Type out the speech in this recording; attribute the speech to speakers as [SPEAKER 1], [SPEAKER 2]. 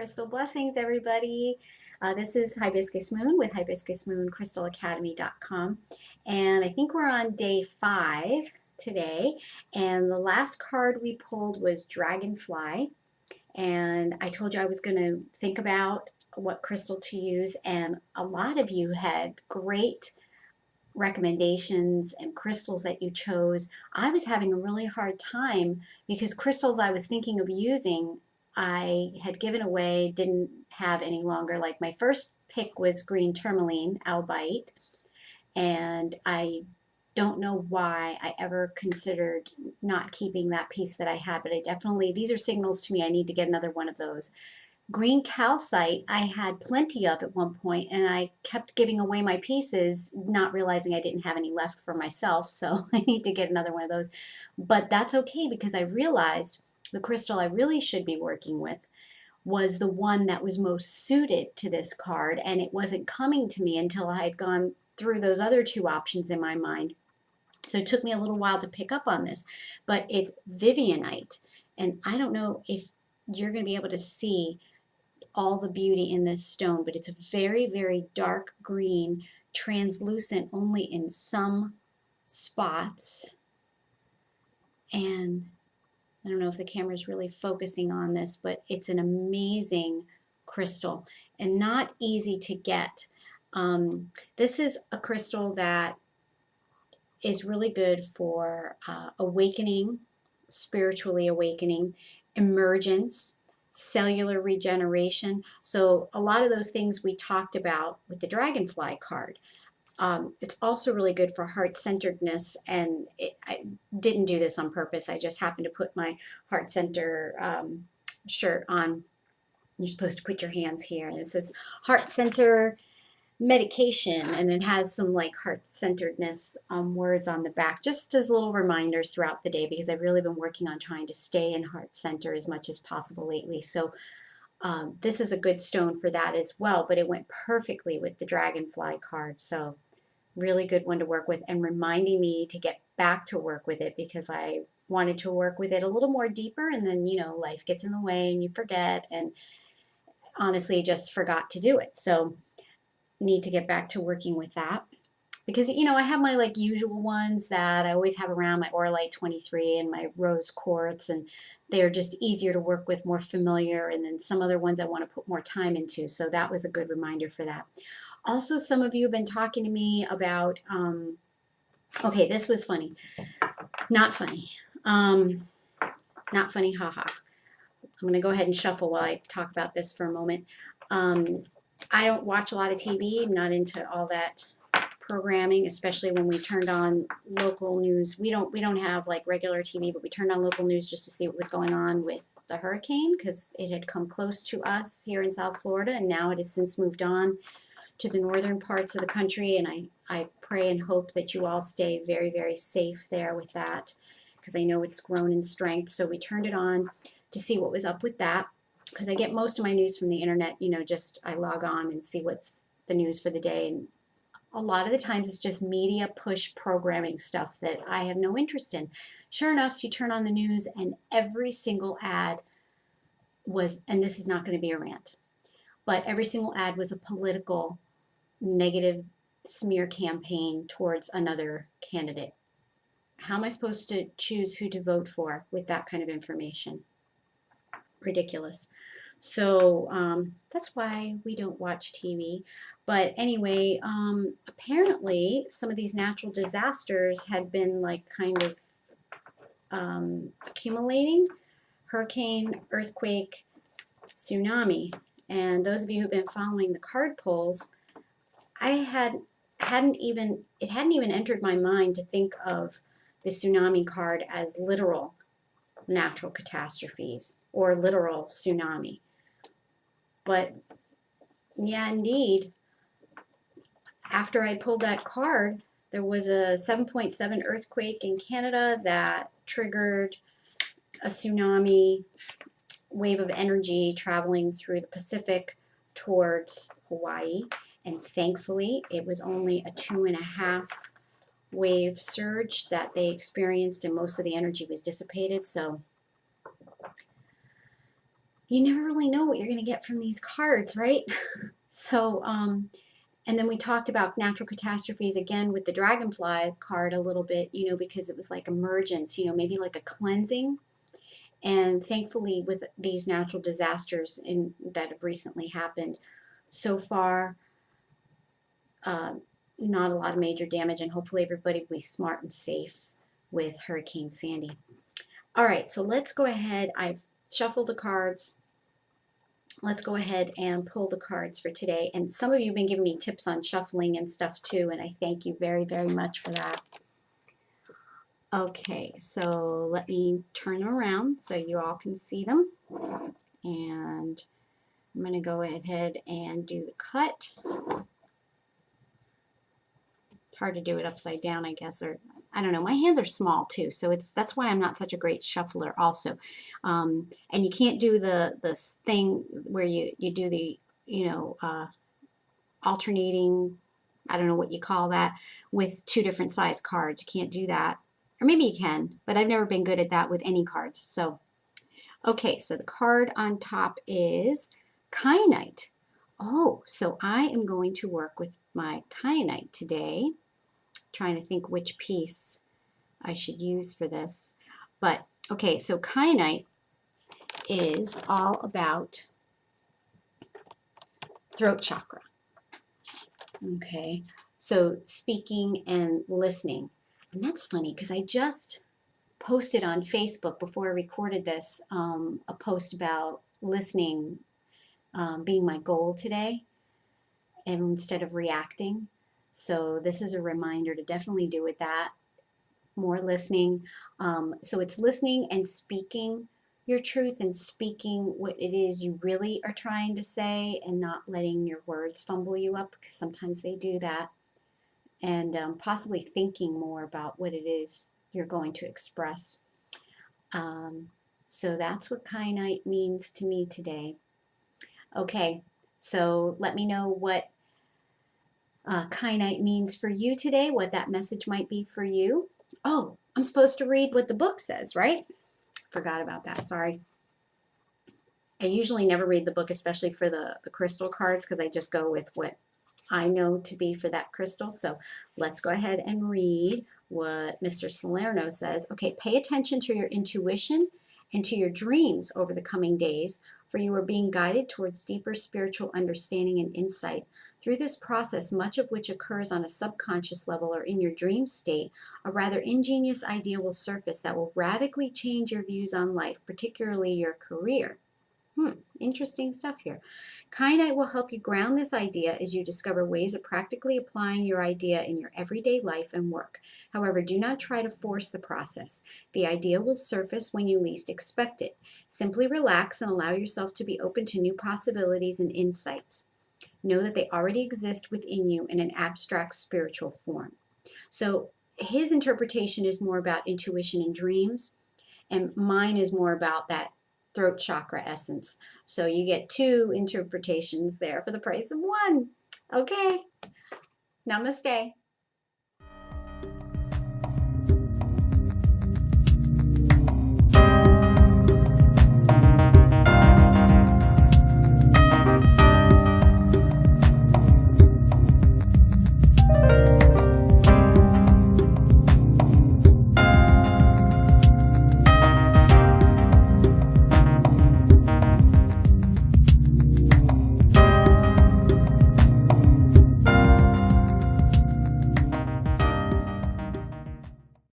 [SPEAKER 1] Crystal blessings, everybody. This is Hibiscus Moon with hibiscusmooncrystalacademy.com. And I think we're on day 5 today. And the last card we pulled was Dragonfly. And I told you I was going to think about what crystal to use. And a lot of you had great recommendations and crystals that you chose. I was having a really hard time because crystals I was thinking of using I had given away, didn't have any longer. Like my first pick was green tourmaline, albite, and I don't know why I ever considered not keeping that piece that I had, but I definitely, these are signals to me I need to get another one of those. Green calcite, I had plenty of at one point, and I kept giving away my pieces, not realizing I didn't have any left for myself, so I need to get another one of those. But that's okay because I realized the crystal I really should be working with was the one that was most suited to this card, and it wasn't coming to me until I had gone through those other two options in my mind. So it took me a little while to pick up on this, but it's Vivian Aight, and I don't know if you're going to be able to see all the beauty in this stone, but it's a very, very dark green, translucent only in some spots. And I don't know if the camera is really focusing on this, but it's an amazing crystal and not easy to get. This is a crystal that is really good for awakening, spiritually awakening, emergence, cellular regeneration. So a lot of those things we talked about with the dragonfly card. It's also really good for heart-centeredness, and I didn't do this on purpose. I just happened to put my heart center shirt on. You're supposed to put your hands here, and it says heart center medication, and it has some like heart-centeredness words on the back, just as little reminders throughout the day, because I've really been working on trying to stay in heart center as much as possible lately. So this is a good stone for that as well, but it went perfectly with the dragonfly card. So really good one to work with, and reminding me to get back to work with it because I wanted to work with it a little more deeper, and then life gets in the way and you forget, and honestly just forgot to do it. So need to get back to working with that because I have my like usual ones that I always have around, my Orlite 23 and my rose quartz, and they're just easier to work with, more familiar, and then some other ones I want to put more time into. So that was a good reminder for that. Also, some of you have been talking to me about okay, this was funny, not funny, not funny, haha. I'm going to go ahead and shuffle while I talk about this for a moment. I don't watch a lot of TV. I'm not into all that programming, especially when we turned on local news. We don't have like regular TV, but we turned on local news just to see what was going on with the hurricane, because it had come close to us here in South Florida, and now it has since moved on to the northern parts of the country. And I pray and hope that you all stay very, very safe there with that, because I know it's grown in strength. So we turned it on to see what was up with that, because I get most of my news from the internet. Just I log on and see what's the news for the day, and a lot of the times it's just media push programming stuff that I have no interest in. Sure enough, you turn on the news and every single ad was, and this is not going to be a rant, but every single ad was a political negative smear campaign towards another candidate. How am I supposed to choose who to vote for with that kind of information? Ridiculous. So that's why we don't watch TV. But anyway, apparently some of these natural disasters had been like kind of accumulating. Hurricane, earthquake, tsunami. And those of you who've been following the card polls, it hadn't even entered my mind to think of the tsunami card as literal natural catastrophes or literal tsunami. But yeah, indeed, after I pulled that card, there was a 7.7 earthquake in Canada that triggered a tsunami wave of energy traveling through the Pacific towards Hawaii. And thankfully, it was only a 2.5 wave surge that they experienced, and most of the energy was dissipated. So you never really know what you're going to get from these cards, right? So, and then we talked about natural catastrophes again with the dragonfly card a little bit, because it was like emergence, maybe like a cleansing. And thankfully, with these natural disasters that have recently happened, so far, not a lot of major damage, and hopefully everybody will be smart and safe with Hurricane Sandy. All right, so let's go ahead. I've shuffled the cards. Let's go ahead and pull the cards for today. And some of you have been giving me tips on shuffling and stuff too, and I thank you very, very much for that. Okay, so let me turn them around so you all can see them. And I'm going to go ahead and do the cut. It's hard to do it upside down, I guess, or I don't know. My hands are small too, so that's why I'm not such a great shuffler also. And you can't do this thing where you do the, alternating, I don't know what you call that, with two different size cards. You can't do that. Or maybe you can, but I've never been good at that with any cards. So, okay, so the card on top is kyanite. Oh, so I am going to work with my kyanite today. Trying to think which piece I should use for this. But, okay, so kyanite is all about throat chakra. Okay, so speaking and listening. And that's funny because I just posted on Facebook before I recorded this a post about listening being my goal today, and instead of reacting. So this is a reminder to definitely do with that. More listening. So it's listening and speaking your truth and speaking what it is you really are trying to say and not letting your words fumble you up, because sometimes they do that. And possibly thinking more about what it is you're going to express. So that's what kyanite means to me today. Okay, so let me know what kyanite means for you today, what that message might be for you. Oh, I'm supposed to read what the book says, right? Forgot about that, sorry. I usually never read the book, especially for the crystal cards, because I just go with what I know to be for that crystal. So let's go ahead and read what Mr. Salerno says. Okay, pay attention to your intuition and to your dreams over the coming days, for you are being guided towards deeper spiritual understanding and insight. Through this process, much of which occurs on a subconscious level or in your dream state, a rather ingenious idea will surface that will radically change your views on life, particularly your career. Interesting stuff here. Kyanite will help you ground this idea as you discover ways of practically applying your idea in your everyday life and work. However, do not try to force the process. The idea will surface when you least expect it. Simply relax and allow yourself to be open to new possibilities and insights. Know that they already exist within you in an abstract spiritual form. So his interpretation is more about intuition and dreams, and mine is more about that throat chakra essence. So you get two interpretations there for the price of one. Okay, namaste.